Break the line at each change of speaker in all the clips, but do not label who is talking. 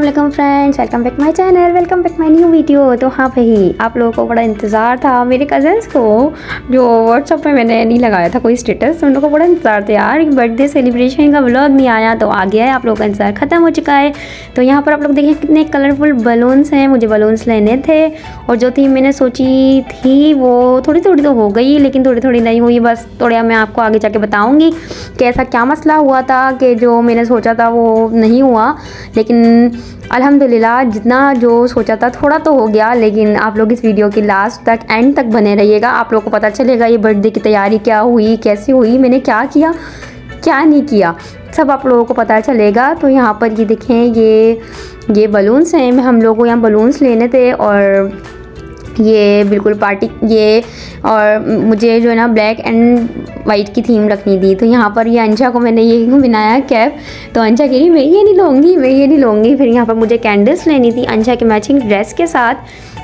अस्सलाम friends, welcome back my channel, welcome back my new video. तो हाँ भाई, आप लोगों को बड़ा इंतज़ार था मेरे कज़न्स को, जो व्हाट्सअप पे मैंने नहीं लगाया था कोई स्टेटस, उन लोगों को बड़ा इंतज़ार था यार, बर्थडे सेलिब्रेशन का व्लॉग नहीं आया। तो आ गया है, आप लोगों का इंतज़ार ख़त्म हो चुका है। तो यहाँ पर आप लोग देखें कितने कलरफुल बलून्स हैं। मुझे बलून्स लेने थे और जो थीम मैंने सोची थी वो थोड़ी थोड़ी तो हो गई, लेकिन थोड़ी थोड़ी नहीं हुई। बस थोड़ा मैं आपको आगे जाके बताऊँगी कि ऐसा क्या मसला हुआ था कि जो मैंने सोचा था वो नहीं हुआ। लेकिन अल्हम्दुलिल्लाह जितना जो सोचा था थोड़ा तो हो गया। लेकिन आप लोग इस वीडियो की लास्ट तक एंड तक बने रहिएगा, आप लोग को पता चलेगा ये बर्थडे की तैयारी क्या हुई, कैसी हुई, मैंने क्या किया क्या नहीं किया, सब आप लोगों को पता चलेगा। तो यहाँ पर ये देखें, ये बलून्स हैं, हम लोगों को यहाँ बलून्स लेने थे और ये बिल्कुल पार्टी ये, और मुझे जो है ना ब्लैक एंड वाइट की थीम रखनी थी। तो यहाँ पर ये अंशा को मैंने ये बनाया कैप, तो अंशा कह रही मैं ये नहीं लूँगी, मैं ये नहीं लूँगी। फिर यहाँ पर मुझे कैंडल्स लेनी थी अंशा के मैचिंग ड्रेस के साथ।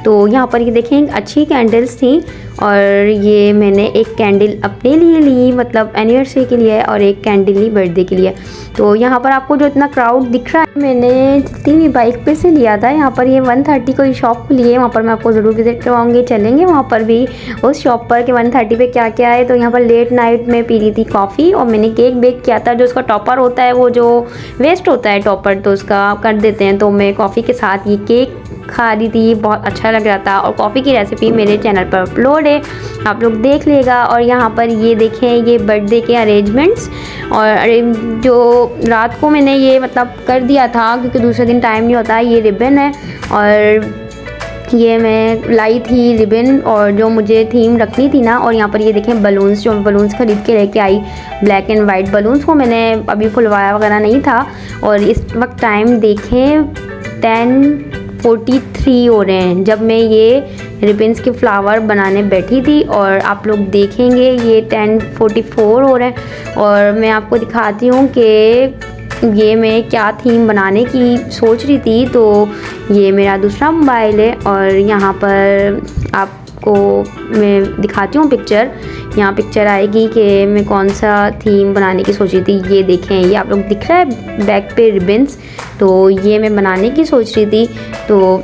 तो यहाँ पर ये देखें अच्छी कैंडल्स थी और ये मैंने एक कैंडल अपने लिए ली, मतलब एनिवर्सरी के लिए, और एक कैंडल ली बर्थडे के लिए। तो यहाँ पर आपको जो इतना क्राउड दिख रहा है, मैंने जितनी बाइक पे से लिया था। यहाँ पर ये 130 कोई शॉप खुली है, वहाँ पर मैं आपको ज़रूर विज़िट करवाऊँगी, चलेंगे वहाँ पर भी उस शॉप पर कि 130 पे क्या क्या है। तो यहाँ पर लेट नाइट में पी रही थी कॉफ़ी और मैंने केक बेक किया था। जो उसका टॉपर होता है, वो जो वेस्ट होता है टॉपर, तो उसका कर देते हैं। तो मैं कॉफ़ी के साथ ये केक खा रही थी, बहुत अच्छा लग रहा था। और कॉफ़ी की रेसिपी मेरे चैनल पर अपलोड है, आप लोग देख लेगा। और यहाँ पर ये देखें, ये बर्थडे के अरेंजमेंट्स, और जो रात को मैंने ये मतलब कर दिया था क्योंकि दूसरे दिन टाइम नहीं होता। ये रिबन है और ये मैं लाई थी रिबन, और जो मुझे थीम रखनी थी ना। और यहाँ पर ये देखें बलून्स, जो बलून्स खरीद के लेके आई, ब्लैक एंड वाइट बलून्स को मैंने अभी खुलवाया वगैरह नहीं था। और इस वक्त टाइम देखें 10:43 हो रहे हैं जब मैं ये रिबन्स के फ्लावर बनाने बैठी थी। और आप लोग देखेंगे ये 10:44 हो रहे हैं। और मैं आपको दिखाती हूँ कि ये मैं क्या थीम बनाने की सोच रही थी। तो ये मेरा दूसरा मोबाइल है और यहाँ पर आपको मैं दिखाती हूँ पिक्चर, यहाँ पिक्चर आएगी कि मैं कौन सा थीम बनाने की सोच रही थी। ये देखें, ये आप लोग दिख रहा है बैक पे रिबन्स, तो ये मैं बनाने की सोच रही थी। तो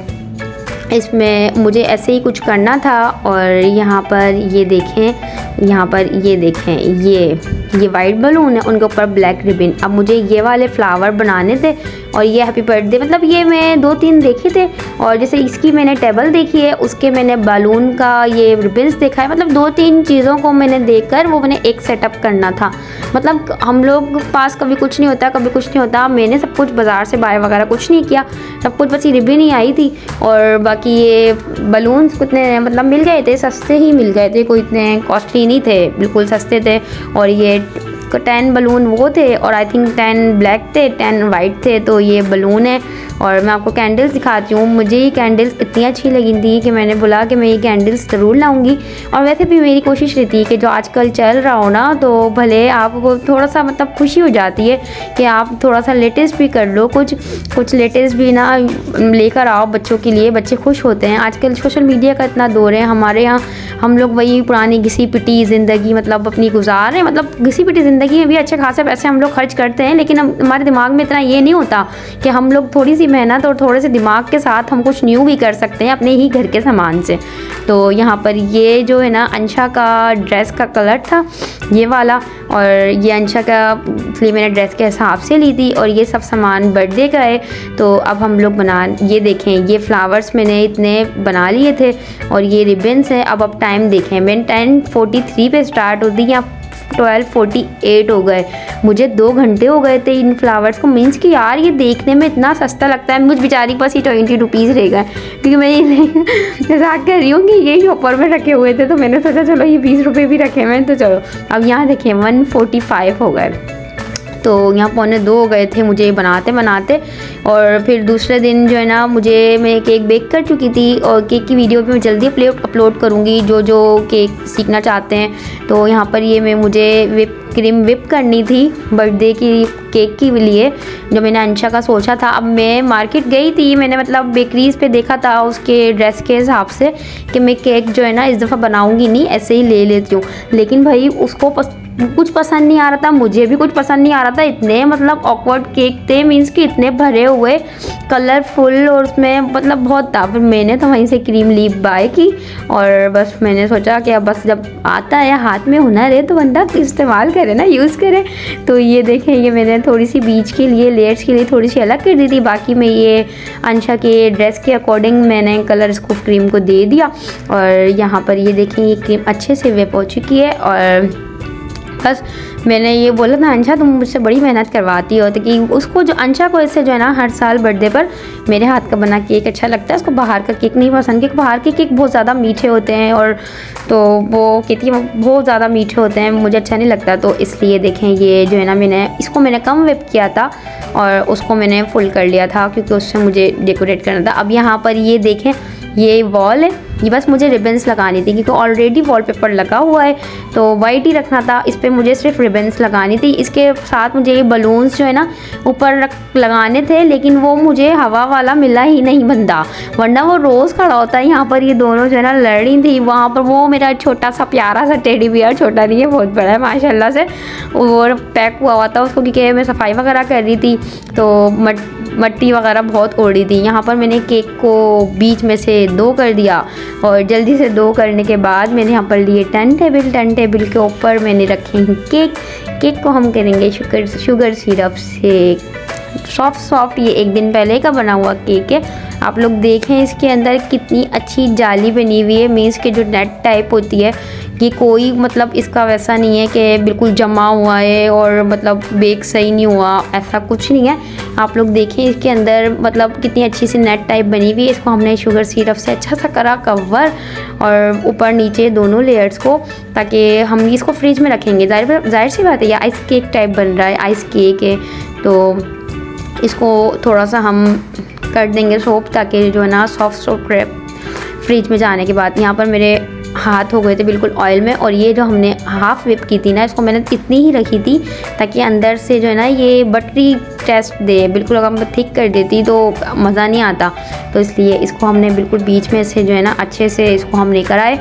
इसमें मुझे ऐसे ही कुछ करना था। और यहाँ पर ये देखें, यहाँ पर ये देखें, ये वाइट बलून है, उनके ऊपर ब्लैक रिबन। अब मुझे ये वाले फ्लावर बनाने थे और ये हैप्पी बर्थडे, मतलब ये मैं 2-3 देखे थे। और जैसे इसकी मैंने टेबल देखी है, उसके मैंने बलून का ये रिबन्स देखा है, मतलब 2-3 चीज़ों को मैंने देखकर वो मैंने एक सेटअप करना था। मतलब हम लोग पास कभी कुछ नहीं होता, कभी कुछ नहीं होता। मैंने सब कुछ बाज़ार से बाय वगैरह कुछ नहीं किया, सब कुछ बस ये रिबन ही आई थी। और बाकी ये बलून्स कितने मतलब मिल गए थे, सस्ते ही मिल गए थे, कोई इतने कॉस्टली नहीं थे, बिल्कुल सस्ते थे। और ये 10 बलून वो थे और आई थिंक 10 ब्लैक थे, 10 वाइट थे। तो ये बलून है और मैं आपको कैंडल्स दिखाती हूँ। मुझे ये कैंडल्स इतनी अच्छी लगी थी कि मैंने बोला कि मैं ये कैंडल्स ज़रूर लाऊंगी। और वैसे भी मेरी कोशिश रहती है कि जो आजकल चल रहा हो ना, तो भले आपको थोड़ा सा मतलब खुशी हो जाती है कि आप थोड़ा सा लेटेस्ट भी कर लो, कुछ लेटेस्ट भी ना लेकर आओ बच्चों के लिए, बच्चे खुश होते हैं। आजकल सोशल मीडिया का इतना दौर है, हमारे यहाँ हम लोग वही पुरानी घिसी पिटी ज़िंदगी मतलब अपनी गुजार रहे हैं। मतलब घिसी पिटी ज़िंदगी में भी अच्छे खासे पैसे हम लोग खर्च करते हैं, लेकिन हमारे दिमाग में इतना ये नहीं होता कि हम लोग थोड़ी सी मेहनत और थोड़े से दिमाग के साथ हम कुछ न्यू भी कर सकते हैं अपने ही घर के सामान से। तो यहाँ पर ये जो है ना अंशा का ड्रेस का कलर था ये वाला, और ये अंशा का इसलिए मैंने ड्रेस के हिसाब से ली थी। और ये सब सामान बर्थडे का है। तो अब हम लोग ये देखें, ये फ्लावर्स मैंने इतने बना लिए थे और ये रिबन्स हैं। अब टाइम देखें, मैंने 10:43 पे स्टार्ट होती, या 12:48 हो गए। मुझे 2 घंटे हो गए थे इन फ्लावर्स को। मीन्स कि यार ये देखने में इतना सस्ता लगता है, मुझ बेचारी पास ही 20 रुपीज़ रह गए, क्योंकि मैं ये मजाक कर रही हूँ कि ये शॉपर में रखे हुए थे। तो मैंने सोचा चलो ये 20 रुपये भी रखे हुए हैं, तो चलो। अब यहाँ देखें 1:45 हो गए, तो यहाँ 1:45 हो गए थे मुझे बनाते बनाते। और फिर दूसरे दिन जो है ना मैं केक बेक कर चुकी थी और केक की वीडियो भी मैं जल्दी अपलोड करूँगी जो केक सीखना चाहते हैं। तो यहाँ पर ये मुझे क्रीम विप करनी थी बर्थडे की केक के लिए, जो मैंने अंशा का सोचा था। अब मैं मार्केट गई थी, मैंने मतलब बेकरीज़ पे देखा था उसके ड्रेस के हिसाब से कि मैं केक जो है ना इस दफ़ा बनाऊँगी नहीं, ऐसे ही ले लेती हूँ। लेकिन भाई उसको कुछ पसंद नहीं आ रहा था, मुझे भी कुछ पसंद नहीं आ रहा था। इतने मतलब ऑकवर्ड केक थे, मीन्स कि इतने भरे हुए, कलरफुल, और उसमें मतलब बहुत था। फिर मैंने तो वहीं से क्रीम लीफ बाय की और बस मैंने सोचा कि अब बस जब आता है हाथ में हुनर है तो बंदा इस्तेमाल करे ना, यूज़ करे। तो ये देखें, ये मैंने थोड़ी सी बीच के लिए, लेयर्स के लिए थोड़ी सी अलग कर दी थी। बाकी मैं ये अंशा के ड्रेस के अकॉर्डिंग मैंने कलर इसको क्रीम को दे दिया। और यहाँ पर ये देखें, ये क्रीम अच्छे से वेप हो चुकी है। और बस मैंने ये बोला था, अंशा तुम मुझसे बड़ी मेहनत करवाती हो, तो कि उसको जो अंशा को इससे जो है ना हर साल बर्थडे पर मेरे हाथ का बना केक अच्छा लगता है। उसको बाहर का केक नहीं पसंद, क्योंकि बाहर के केक बहुत ज़्यादा मीठे होते हैं, और तो वो कहती है बहुत ज़्यादा मीठे होते हैं, मुझे अच्छा नहीं लगता। तो इसलिए देखें, ये जो है ना मैंने कम व्हिप किया था और उसको मैंने फुल कर लिया था, क्योंकि उससे मुझे डेकोरेट करना था। अब यहाँ पर ये देखें, ये वॉल है, ये बस मुझे रिबन्स लगानी थी, क्योंकि ऑलरेडी वॉलपेपर लगा हुआ है तो वाइट ही रखना था। इस पर मुझे सिर्फ रिबन्स लगानी थी। इसके साथ मुझे ये बलून्स जो है ना ऊपर लगाने थे, लेकिन वो मुझे हवा वाला मिला ही नहीं बंदा, वरना वो रोज़ खड़ा होता है। यहाँ पर ये दोनों जो है ना लड़ रही थी। वहाँ पर वो मेरा छोटा सा प्यारा सा टेडी बियर, छोटा नहीं है बहुत बड़ा है माशाल्लाह से, वो पैक हुआ था उसको, क्योंकि मैं सफाई वगैरह कर रही थी तो मट्टी वगैरह बहुत उड़ी थी। यहाँ पर मैंने केक को बीच में से 2 कर दिया, और जल्दी से 2 करने के बाद मैंने यहाँ पर लिए 10 टेबल के ऊपर मैंने रखे हैं केक को हम करेंगे शुगर सिरप से सॉफ्ट। ये 1 दिन पहले का बना हुआ केक है। आप लोग देखें इसके अंदर कितनी अच्छी जाली बनी हुई है, मीन्स के जो नेट टाइप होती है, ये कोई मतलब इसका वैसा नहीं है कि बिल्कुल जमा हुआ है और मतलब बेक सही नहीं हुआ, ऐसा कुछ नहीं है। आप लोग देखें इसके अंदर मतलब कितनी अच्छी सी नेट टाइप बनी हुई है। इसको हमने शुगर सिरप से अच्छा सा करा कवर, और ऊपर नीचे दोनों लेयर्स को, ताकि हम इसको फ्रिज में रखेंगे। जाहिर सी बात है, ये आइस केक टाइप बन रहा है, आइस केक है, तो इसको थोड़ा सा हम कर देंगे सोप, ताकि जो है ना सॉफ्ट फ्रिज में जाने के बाद। यहाँ पर मेरे हाथ हो गए थे बिल्कुल ऑयल में, और ये जो हमने हाफ़ व्हिप की थी ना, इसको मैंने इतनी ही रखी थी ताकि अंदर से जो है ना ये बटरी टेस्ट दे। बिल्कुल अगर मैं थिक कर देती तो मज़ा नहीं आता, तो इसलिए इसको हमने बिल्कुल बीच में से जो है ना अच्छे से इसको हमने कराए,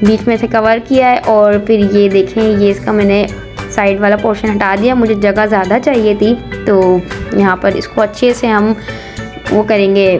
बीच में से कवर किया है। और फिर ये देखें, ये इसका मैंने साइड वाला पोर्शन हटा दिया, मुझे जगह ज़्यादा चाहिए थी, तो यहाँ पर इसको अच्छे से हम वो करेंगे,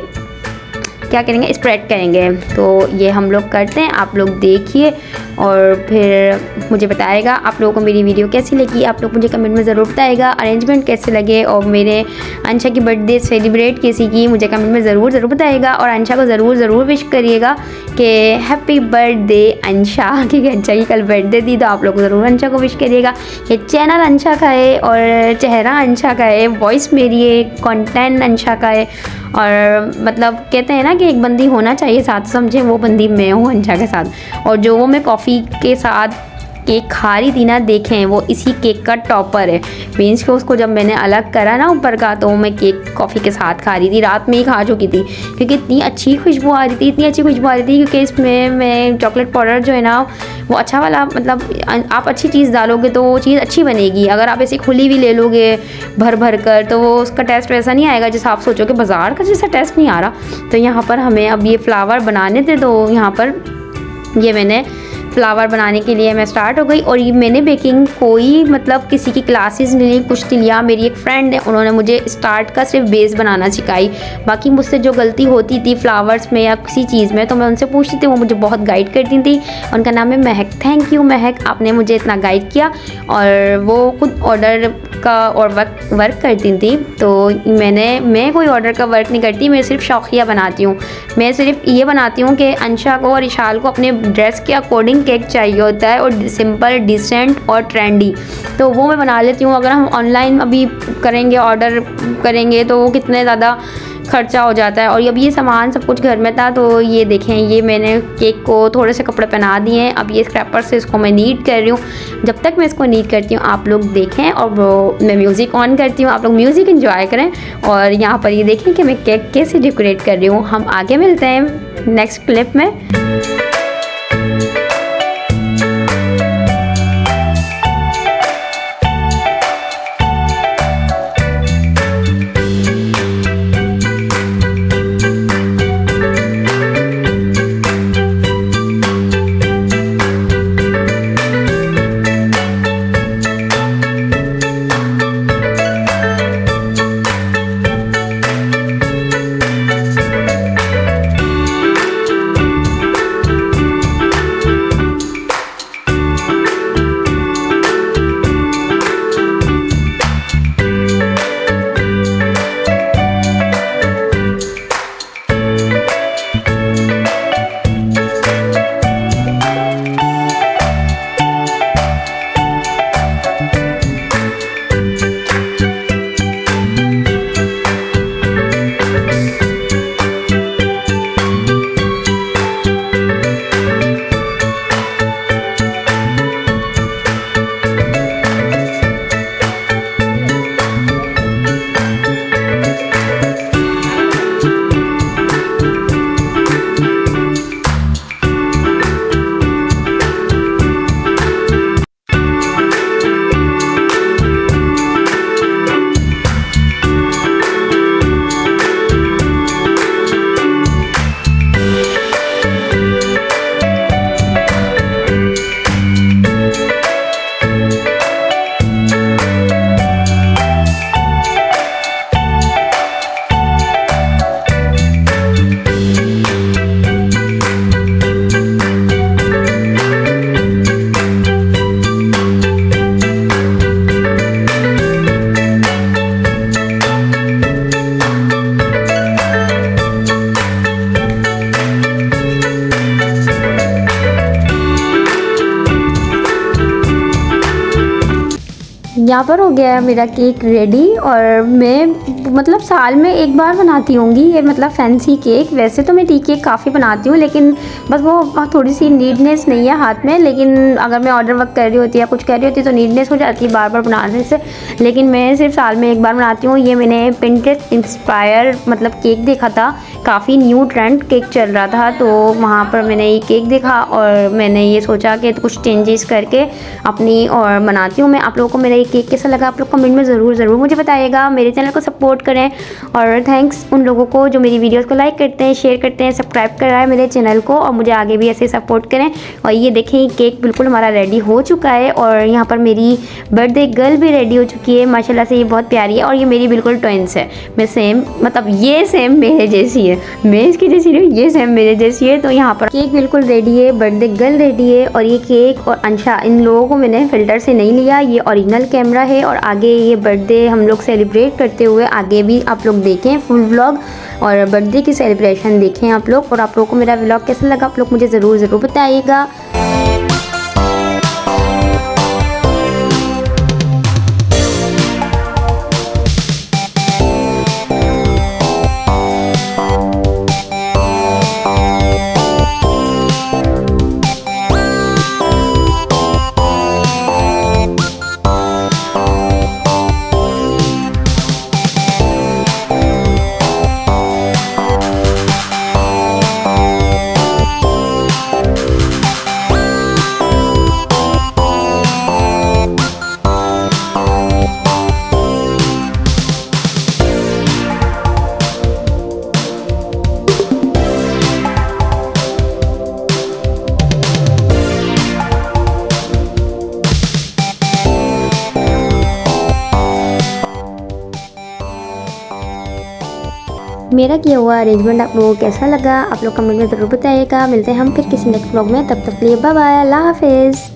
क्या करेंगे, स्प्रेड करेंगे। तो ये हम लोग करते हैं, आप लोग देखिए और फिर मुझे बताएगा आप लोगों को मेरी वीडियो कैसी लगी। आप लोग मुझे कमेंट में ज़रूर बताएगा अरेंजमेंट कैसे लगे, और मेरे अंशा की बर्थडे सेलिब्रेट कैसी की मुझे कमेंट में ज़रूर बताइएगा। और अंशा को ज़रूर विश करिएगा कि हैप्पी बर्थडे अंशा, क्योंकि अंशा की कल बर्थडे थी, तो आप लोग ज़रूर अंशा को विश करिएगा। ये चैनल अंशा का है और चेहरा अंशा का है, वॉइस मेरी है, कंटेंट अंशा का है, और मतलब कहते हैं ना कि एक बंदी होना चाहिए साथ, समझे वो बंदी मैं हूँ अंशा के साथ। और जो वो मैं कॉफ़ी के साथ केक खा रही थी ना, देखें वो इसी केक का टॉपर है, मीन्स कि उसको जब मैंने अलग करा ना ऊपर का, तो मैं केक कॉफ़ी के साथ खा रही थी, रात में ही खा चुकी थी, क्योंकि इतनी अच्छी खुशबू आ रही थी, इतनी अच्छी खुशबू आ रही थी। क्योंकि इसमें मैं चॉकलेट पाउडर जो है ना वो अच्छा वाला, मतलब आप अच्छी चीज़ डालोगे तो वो चीज़ अच्छी बनेगी। अगर आप ऐसे खुली भी ले लोगे भर कर, तो वो उसका टेस्ट वैसा नहीं आएगा जैसा आप सोचोगे, बाज़ार का जैसा टेस्ट नहीं आ रहा। तो यहाँ पर हमें अब ये फ्लावर बनाने थे, तो यहाँ पर ये मैंने फ्लावर बनाने के लिए मैं स्टार्ट हो गई। और ये मैंने बेकिंग कोई मतलब किसी की क्लासेस नहीं ली, कुछ नहीं लिया। मेरी एक फ्रेंड है, उन्होंने मुझे स्टार्ट का सिर्फ बेस बनाना सिखाई। बाकी मुझसे जो गलती होती थी फ्लावर्स में या किसी चीज़ में, तो मैं उनसे पूछती थी, वो मुझे बहुत गाइड करती थी। उनका नाम है महक। थैंक यू महक, आपने मुझे इतना गाइड किया। और वो खुद ऑर्डर का और वर्क करती थी, तो मैं कोई ऑर्डर का वर्क नहीं करती, मैं सिर्फ शौकिया बनाती हूँ। मैं सिर्फ ये बनाती हूँ कि अंशा को और इशाल को अपने ड्रेस के अकॉर्डिंग केक चाहिए होता है, और सिंपल, डिसेंट और ट्रेंडी, तो वो मैं बना लेती हूँ। अगर हम ऑनलाइन अभी करेंगे, ऑर्डर करेंगे, तो वो कितने ज़्यादा खर्चा हो जाता है। और अब ये सामान सब कुछ घर में था, तो ये देखें, ये मैंने केक को थोड़े से कपड़े पहना दिए हैं। अब ये स्क्रैपर से इसको मैं नीट कर रही हूँ। जब तक मैं इसको नीट करती हूँ आप लोग देखें, और मैं म्यूज़िक ऑन करती हूँ, आप लोग म्यूज़िक एंजॉय करें। और यहाँ पर ये देखें कि मैं केक कैसे डेकोरेट कर रही हूँ। हम आगे मिलते हैं नेक्स्ट क्लिप में। यहाँ पर हो गया है मेरा केक रेडी और मैं मतलब साल में एक बार बनाती होंगी ये मतलब फैंसी केक। वैसे तो मैं टी केक काफ़ी बनाती हूँ लेकिन बस वो थोड़ी सी नीटनेस नहीं है हाथ में। लेकिन अगर मैं ऑर्डर वर्क कर रही होती या कुछ कर रही होती तो नीटनेस हो जाती है बार बार बनाने से। लेकिन मैं सिर्फ साल में एक बार बनाती हूँ। ये मैंने पिंटरेस्ट इंस्पायर मतलब केक देखा था, काफ़ी न्यू ट्रेंड केक चल रहा था तो वहाँ पर मैंने ये केक देखा और मैंने ये सोचा कि कुछ चेंजेस करके अपनी और बनाती हूँ मैं। आप लोगों को मेरा ये केक कैसा लगा आप लोग कमेंट में ज़रूर मुझे बताइएगा। मेरे चैनल को सपोर्ट करें और थैंक्स उन लोगों को जो मेरी वीडियोस को लाइक करते हैं, शेयर करते हैं, सब्सक्राइब करा है मेरे चैनल को और मुझे आगे भी ऐसे सपोर्ट करें। और ये देखें केक बिल्कुल हमारा रेडी हो चुका है और यहाँ पर मेरी बर्थडे गर्ल भी रेडी हो चुकी है। माशाल्लाह से ये बहुत प्यारी है और ये मेरी बिल्कुल ट्विंस है। मैं सेम मतलब ये सेम मेरे जैसी है, मैं इसकी जैसी नहीं, ये सेम मेरे जैसी है। तो यहाँ पर केक बिल्कुल रेडी है, बर्थडे गर्ल रेडी है और ये केक और अंशा इन लोगों को मैंने फ़िल्टर से नहीं लिया, ये ओरिजिनल कैमरा है। और आगे ये बर्थडे हम लोग सेलिब्रेट करते हुए आगे भी आप लोग देखें फुल व्लॉग और बर्थडे की सेलिब्रेशन देखें आप लोग। और आप लोगों को मेरा व्लॉग कैसा लगा आप लोग मुझे ज़रूर बताइएगा। मेरा किया हुआ अरेंजमेंट आप लोगों को कैसा लगा आप लोग कमेंट में ज़रूर बताइएगा। मिलते हैं हम फिर किसी नेक्स्ट व्लॉग में, तब तक के लिए बाय बाय, अल्लाह हाफिज़।